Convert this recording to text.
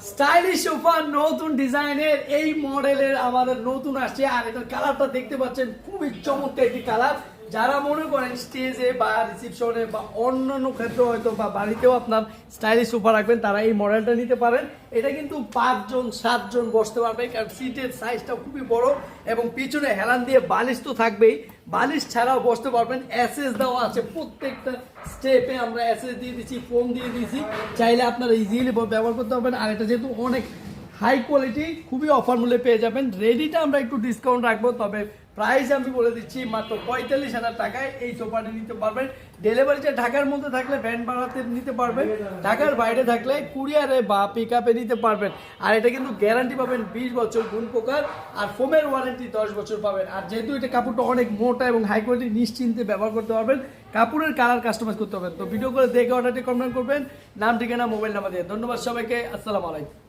Stylish sofa নতুন ডিজাইনের এই মডেলের আমাদের নতুন আসছে। আর এটার কালারটা দেখতে পাচ্ছেন, খুবই চমৎকার একটি কালার। যারা মনে করেন স্টেজে বা রিসেপশনে বা অন্যান্য ক্ষেত্রে হয়তো বা বাড়িতেও আপনার স্টাইলিশ সোফা রাখবেন, তারা এই মডেলটা নিতে পারেন। এটা কিন্তু 5 জন 7 জন বসতে পারবে, কারণ সিটের সাইজটা খুবই বড় এবং পিছনে হেলান দিয়ে বালিশ তো থাকবেই, বালিশ ছাড়াও বসতে পারবেন। এসএস দেওয়া আছে, প্রত্যেকটা স্টেপে আমরা এসএস দিয়ে দিচ্ছি, ফোম দিয়ে দিচ্ছি, চাইলে আপনারা ইজিলি ব্যবহার করতে পারবেন। আর এটা যেহেতু অনেক হাই কোয়ালিটি, খুবই অফার মূল্যে পেয়ে যাবেন। রেডিটা আমরা একটু ডিসকাউন্ট রাখবো, তবে প্রাইস আমি বলে দিচ্ছি মাত্র 45,000 টাকায় এই সোফাটি নিতে পারবেন। ডেলিভারিটা ঢাকার মধ্যে থাকলে ভ্যান ভাড়াতে নিতে পারবেন, ঢাকার বাইরে থাকলে কুরিয়ারে বা পিক আপে নিতে পারবেন। আর এটা কিন্তু গ্যারান্টি পাবেন 20 বছর গুণ পোকার, আর ফোমের ওয়ারেন্টি 10 বছর পাবেন। আর যেহেতু এটা কাপড়টা অনেক মোটা এবং হাই কোয়ালিটি, নিশ্চিন্তে ব্যবহার করতে পারবেন। কাপড়ের কালার কাস্টমাইজ করতে পারবেন। তো ভিডিও করে দেখে অর্ডারটি কনফার্ম করবেন, নাম ঠিকানা মোবাইল নাম্বার দিয়ে। ধন্যবাদ সবাইকে, আসসালামু আলাইকুম।